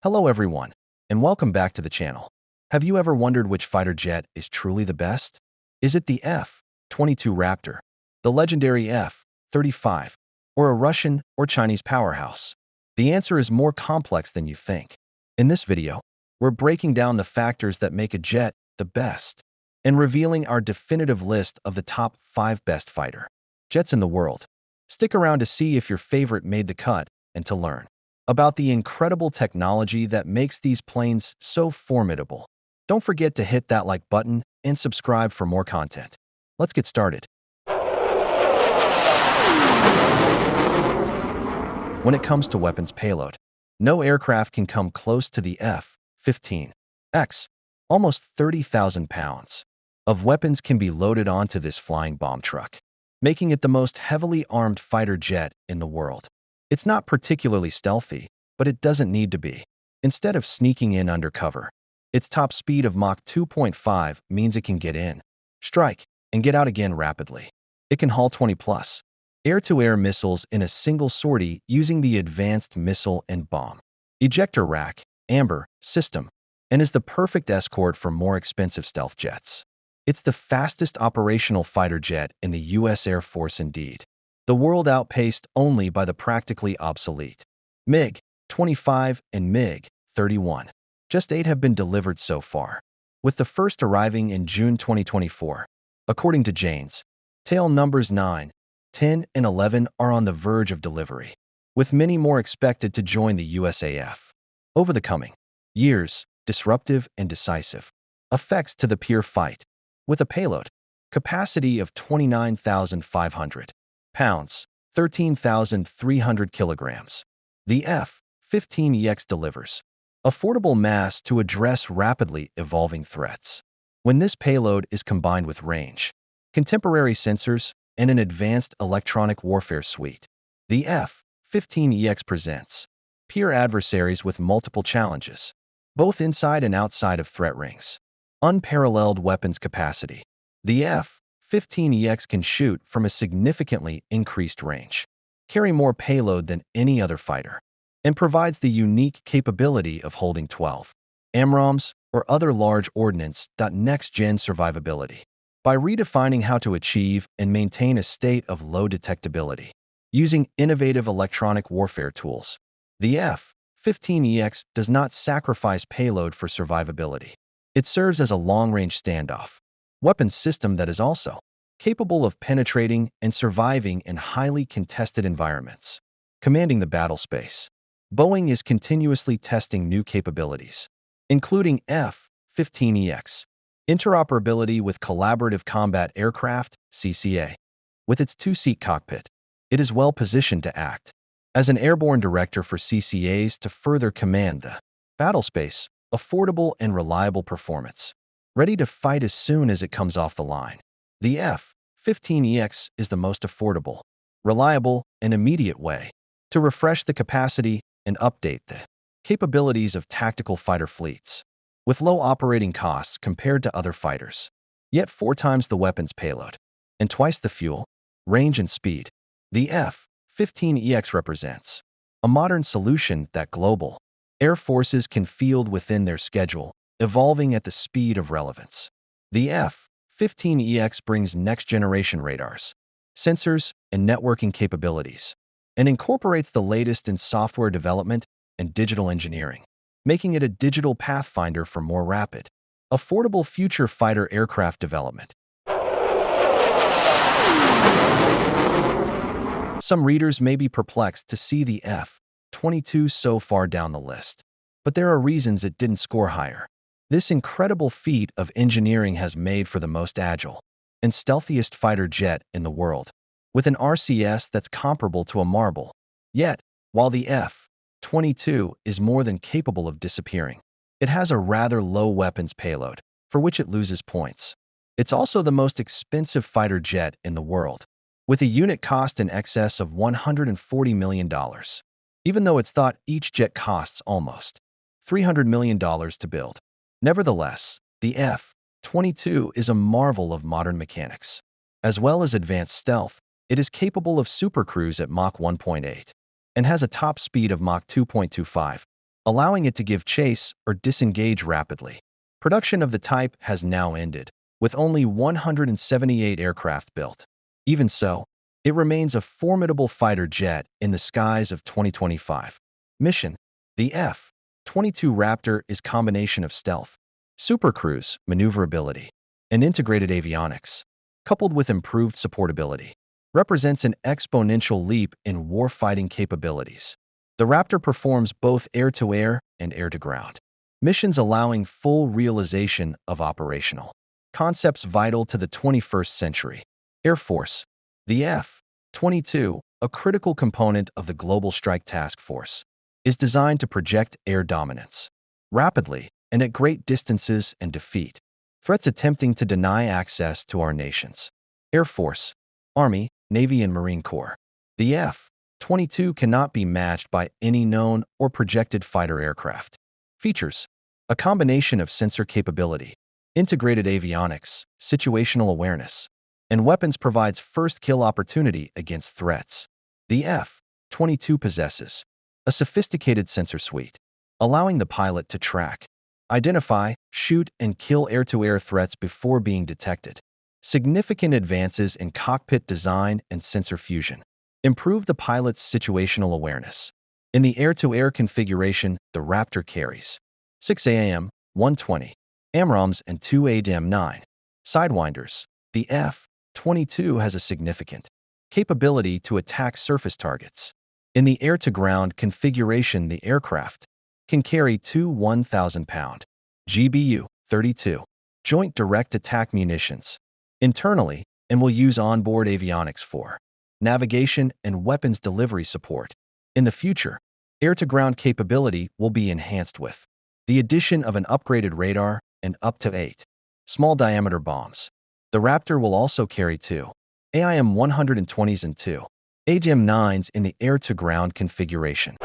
Hello everyone, and welcome back to the channel. Have you ever wondered which fighter jet is truly the best? Is it the F-22 Raptor, the legendary F-35, or a Russian or Chinese powerhouse? The answer is more complex than you think. In this video, we're breaking down the factors that make a jet the best and revealing our definitive list of the top 5 best fighter jets in the world. Stick around to see if your favorite made the cut and to learn about the incredible technology that makes these planes so formidable. Don't forget to hit that like button and subscribe for more content. Let's get started. When it comes to weapons payload, no aircraft can come close to the F-15X. Almost 30,000 pounds of weapons can be loaded onto this flying bomb truck, making it the most heavily armed fighter jet in the world. It's not particularly stealthy, but it doesn't need to be. Instead of sneaking in undercover, its top speed of Mach 2.5 means it can get in, strike, and get out again rapidly. It can haul 20-plus air-to-air missiles in a single sortie using the Advanced Missile and Bomb Ejector Rack (AMBER) system, and is the perfect escort for more expensive stealth jets. It's the fastest operational fighter jet in the U.S. Air Force indeed. The world outpaced only by the practically obsolete MiG-25 and MiG-31. Just 8 have been delivered so far, with the first arriving in June 2024. According to Jane's Tale, numbers 9, 10, and 11 are on the verge of delivery, with many more expected to join the USAF over the coming years. Disruptive and decisive effects to the pure fight. With a payload capacity of 29,500 pounds, 13,300 kilograms, the F-15EX delivers affordable mass to address rapidly evolving threats. When this payload is combined with range, contemporary sensors, and an advanced electronic warfare suite, the F-15EX presents peer adversaries with multiple challenges, both inside and outside of threat rings. Unparalleled weapons capacity. The F-15EX can shoot from a significantly increased range, carry more payload than any other fighter, and provides the unique capability of holding 12 AMRAAMs or other large ordnance. Next-gen survivability. By redefining how to achieve and maintain a state of low detectability, using innovative electronic warfare tools, the F-15EX does not sacrifice payload for survivability. It serves as a long-range standoff weapons system that is also capable of penetrating and surviving in highly contested environments. Commanding the battle space. Boeing is continuously testing new capabilities, including F-15EX interoperability with Collaborative Combat Aircraft (CCA). With its 2-seat cockpit, it is well positioned to act as an airborne director for CCAs to further command the battle space. Affordable and reliable performance. Ready to fight as soon as it comes off the line. The F-15EX is the most affordable, reliable, and immediate way to refresh the capacity and update the capabilities of tactical fighter fleets. With low operating costs compared to other fighters, yet 4 times the weapons payload and twice the fuel, range, and speed, the F-15EX represents a modern solution that global air forces can field within their schedule, evolving at the speed of relevance. The F-15EX brings next-generation radars, sensors, and networking capabilities, and incorporates the latest in software development and digital engineering, making it a digital pathfinder for more rapid, affordable future fighter aircraft development. Some readers may be perplexed to see the F-22 so far down the list, but there are reasons it didn't score higher. This incredible feat of engineering has made for the most agile and stealthiest fighter jet in the world, with an RCS that's comparable to a marble. Yet, while the F-22 is more than capable of disappearing, it has a rather low weapons payload, for which it loses points. It's also the most expensive fighter jet in the world, with a unit cost in excess of $140 million. Even though it's thought each jet costs almost $300 million to build. Nevertheless, the F-22 is a marvel of modern mechanics. As well as advanced stealth, it is capable of supercruise at Mach 1.8 and has a top speed of Mach 2.25, allowing it to give chase or disengage rapidly. Production of the type has now ended, with only 178 aircraft built. Even so, it remains a formidable fighter jet in the skies of 2025. Mission: the F-22 Raptor is a combination of stealth, supercruise, maneuverability, and integrated avionics, coupled with improved supportability, represents an exponential leap in warfighting capabilities. The Raptor performs both air-to-air and air-to-ground missions, allowing full realization of operational concepts vital to the 21st century. Air Force: the F-22, a critical component of the Global Strike Task Force, is designed to project air dominance rapidly and at great distances and defeat threats attempting to deny access to our nations. Air Force, Army, Navy, and Marine Corps: the F-22 cannot be matched by any known or projected fighter aircraft. Features: a combination of sensor capability, integrated avionics, situational awareness, and weapons, provides first kill opportunity against threats. The F-22 possesses a sophisticated sensor suite, allowing the pilot to track, identify, shoot, and kill air-to-air threats before being detected. Significant advances in cockpit design and sensor fusion improve the pilot's situational awareness. In the air-to-air configuration, the Raptor carries 6 AIM-120 AMRAAMs and 2 AIM-9 Sidewinders. The F-22 has a significant capability to attack surface targets. In the air-to-ground configuration, the aircraft can carry two 1,000-pound GBU-32 Joint Direct Attack munitions internally and will use onboard avionics for navigation and weapons delivery support. In the future, air-to-ground capability will be enhanced with the addition of an upgraded radar and up to 8 small-diameter bombs. The Raptor will also carry 2 AIM-120s and 2 AIM-9s in the air-to-ground configuration.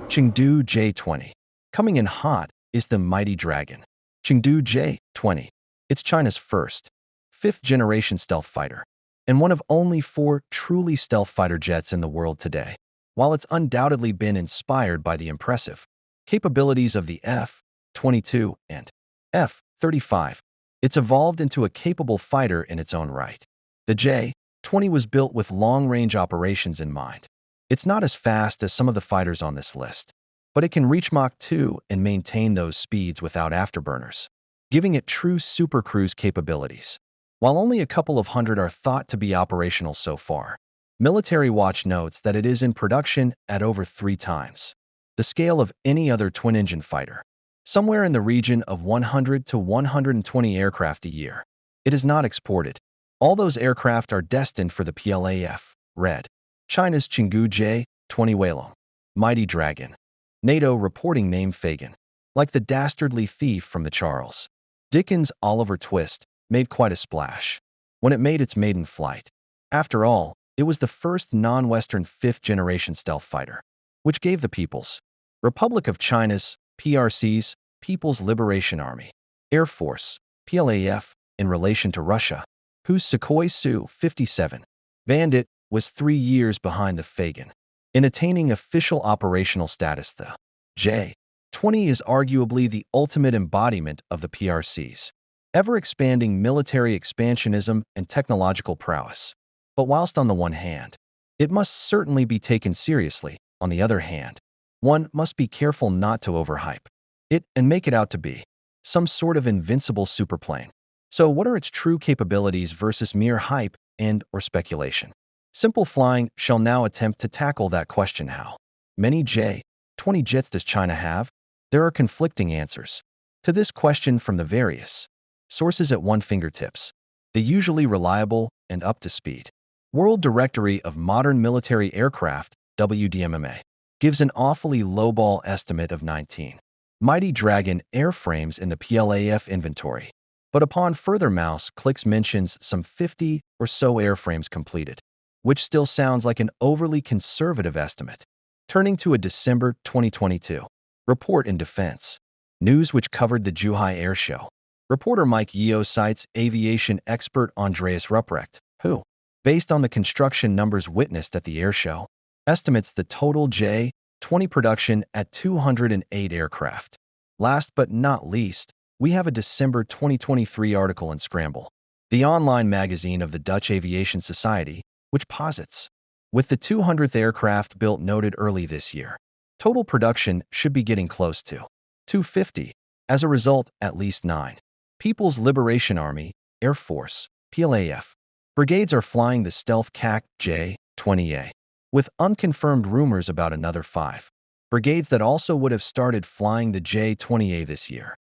Chengdu J-20. Coming in hot is the Mighty Dragon. Chengdu J-20. It's China's first, fifth-generation stealth fighter, and one of only 4 truly stealth fighter jets in the world today. While it's undoubtedly been inspired by the impressive capabilities of the F-22 and F-35, it's evolved into a capable fighter in its own right. The J-20 was built with long-range operations in mind. It's not as fast as some of the fighters on this list, but it can reach Mach 2 and maintain those speeds without afterburners, giving it true supercruise capabilities. While only a couple of hundred are thought to be operational so far, Military Watch notes that it is in production at over 3 times the scale of any other twin-engine fighter, somewhere in the region of 100 to 120 aircraft a year. It is not exported. All those aircraft are destined for the PLAF. Red. China's Chengdu J-20 Weilong. Mighty Dragon. NATO reporting name Fagan. Like the dastardly thief from the Charles Dickens Oliver Twist, made quite a splash when it made its maiden flight. After all, it was the first non-Western fifth-generation stealth fighter, which gave the People's Republic of China's PRC's People's Liberation Army Air Force, PLAF, in relation to Russia, whose Sukhoi Su-57 Bandit was 3 years behind the Fagan in attaining official operational status. The J-20 is arguably the ultimate embodiment of the PRC's ever-expanding military expansionism and technological prowess. But whilst on the one hand, it must certainly be taken seriously, on the other hand, one must be careful not to overhype it and make it out to be some sort of invincible superplane. So what are its true capabilities versus mere hype and/or speculation? Simple Flying shall now attempt to tackle that question. How many J-20 jets does China have? There are conflicting answers to this question from the various sources at one fingertips. The usually reliable and up-to-speed World Directory of Modern Military Aircraft, WDMMA, gives an awfully lowball estimate of 19 Mighty Dragon airframes in the PLAF inventory, but upon further mouse clicks mentions some 50 or so airframes completed, which still sounds like an overly conservative estimate. Turning to a December 2022 report in Defense News which covered the Zhuhai Air Show, reporter Mike Yeo cites aviation expert Andreas Rupprecht, who, based on the construction numbers witnessed at the air show, estimates the total J-20 production at 208 aircraft. Last but not least, we have a December 2023 article in Scramble, the online magazine of the Dutch Aviation Society, which posits, with the 200th aircraft built noted early this year, total production should be getting close to 250. As a result, at least 9 People's Liberation Army, Air Force, PLAF, brigades are flying the stealth CAC J-20A, with unconfirmed rumors about another 5 brigades that also would have started flying the J-20A this year.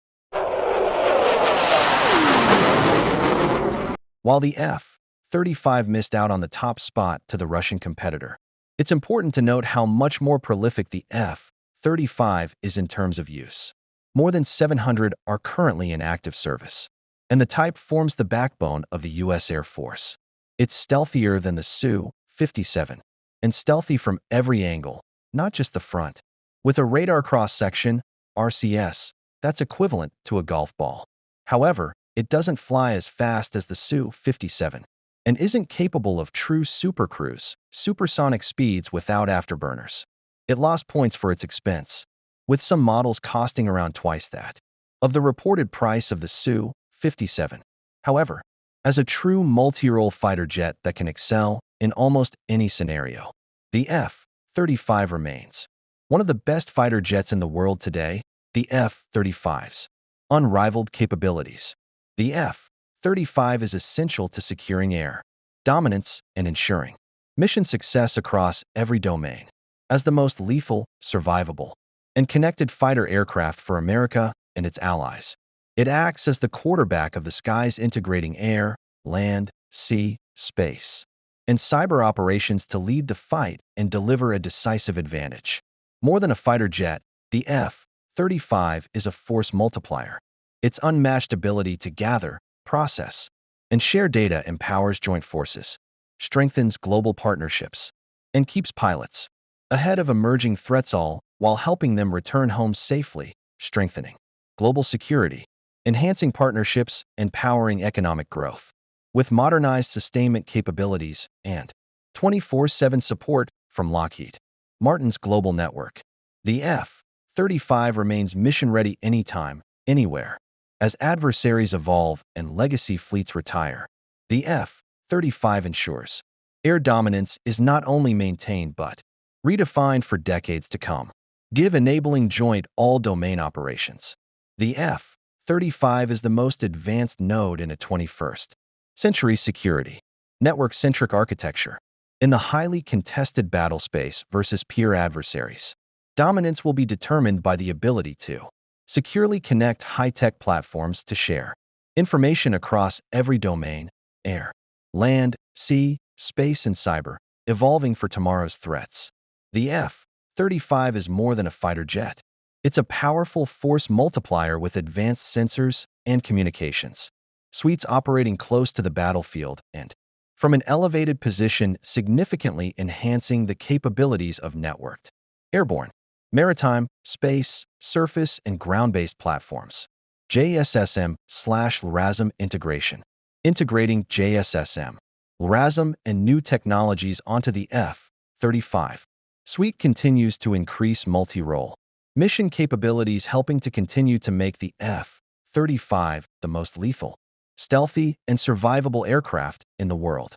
While the F-35 missed out on the top spot to the Russian competitor, it's important to note how much more prolific the F-35 is in terms of use. More than 700 are currently in active service, and the type forms the backbone of the U.S. Air Force. It's stealthier than the Su-57, and stealthy from every angle, not just the front. With a radar cross-section, RCS, that's equivalent to a golf ball. However, it doesn't fly as fast as the Su-57 and isn't capable of true supercruise, supersonic speeds without afterburners. It lost points for its expense, with some models costing around twice that of the reported price of the Su-57. However, as a true multi-role fighter jet that can excel in almost any scenario, the F-35 remains one of the best fighter jets in the world today. The F-35's unrivaled capabilities. The F-35 is essential to securing air dominance and ensuring mission success across every domain. As the most lethal, survivable, and connected fighter aircraft for America and its allies, it acts as the quarterback of the skies, integrating air, land, sea, space, and cyber operations to lead the fight and deliver a decisive advantage. More than a fighter jet, the F-35 is a force multiplier. Its unmatched ability to gather, process, and share data empowers joint forces, strengthens global partnerships, and keeps pilots ahead of emerging threats, all while helping them return home safely, strengthening global security, enhancing partnerships, and powering economic growth. With modernized sustainment capabilities and 24/7 support from Lockheed Martin's global network, the F-35 remains mission-ready anytime, anywhere. As adversaries evolve and legacy fleets retire, the F-35 ensures air dominance is not only maintained but redefined for decades to come, enabling joint all-domain operations. The F-35 is the most advanced node in a 21st century security, network-centric architecture. In the highly contested battle space versus peer adversaries, dominance will be determined by the ability to securely connect high-tech platforms to share information across every domain: air, land, sea, space, and cyber, evolving for tomorrow's threats. The F-35 is more than a fighter jet. It's a powerful force multiplier with advanced sensors and communications suites operating close to the battlefield and from an elevated position, significantly enhancing the capabilities of networked, airborne, maritime, space, surface, and ground-based platforms. JSSM/LRASM integration. Integrating JSSM, LRASM, and new technologies onto the F-35 suite continues to increase multi-role mission capabilities, helping to continue to make the F-35 the most lethal, stealthy, and survivable aircraft in the world.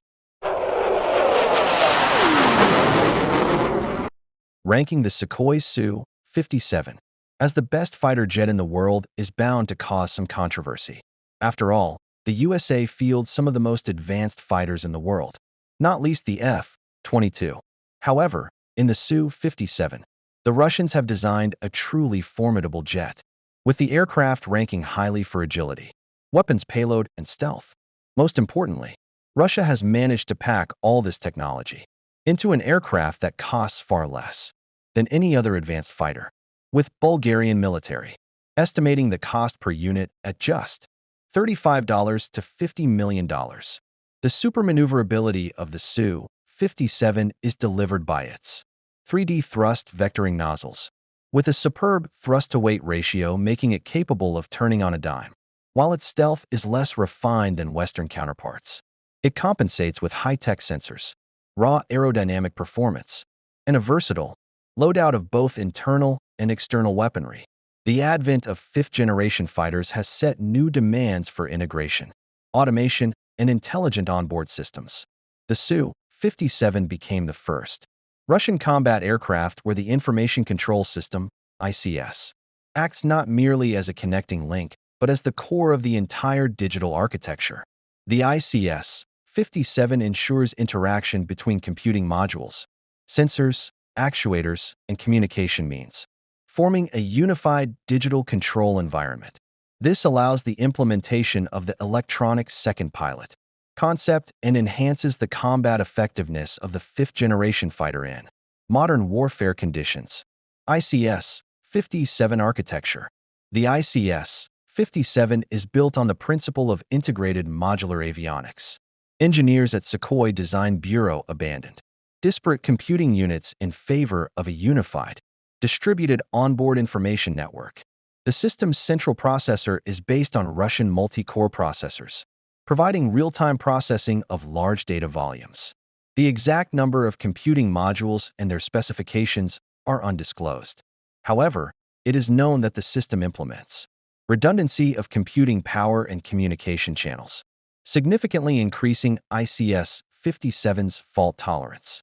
Ranking the Sukhoi Su-57 as the best fighter jet in the world is bound to cause some controversy. After all, the USA fields some of the most advanced fighters in the world, not least the F-22. However, in the Su-57, the Russians have designed a truly formidable jet, with the aircraft ranking highly for agility, weapons payload, and stealth. Most importantly, Russia has managed to pack all this technology into an aircraft that costs far less than any other advanced fighter, with Bulgarian military estimating the cost per unit at just $35 to $50 million. The supermaneuverability of the Su-57 is delivered by its 3D thrust vectoring nozzles, with a superb thrust-to-weight ratio making it capable of turning on a dime. While its stealth is less refined than Western counterparts, it compensates with high-tech sensors, raw aerodynamic performance, and a versatile loadout of both internal and external weaponry. The advent of fifth-generation fighters has set new demands for integration, automation, and intelligent onboard systems. The Su-57 became the first Russian combat aircraft where the Information Control System, ICS, acts not merely as a connecting link, but as the core of the entire digital architecture. The ICS-57 ensures interaction between computing modules, sensors, actuators, and communication means, forming a unified digital control environment. This allows the implementation of the electronic second pilot concept and enhances the combat effectiveness of the fifth-generation fighter in modern warfare conditions. ICS-57 architecture. The ICS-57 is built on the principle of integrated modular avionics. Engineers at Sukhoi Design Bureau abandoned disparate computing units in favor of a unified, distributed onboard information network. The system's central processor is based on Russian multi-core processors, providing real-time processing of large data volumes. The exact number of computing modules and their specifications are undisclosed. However, it is known that the system implements redundancy of computing power and communication channels, significantly increasing ICS-57's fault tolerance.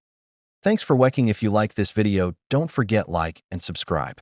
Thanks for watching. If you like this video, don't forget like and subscribe.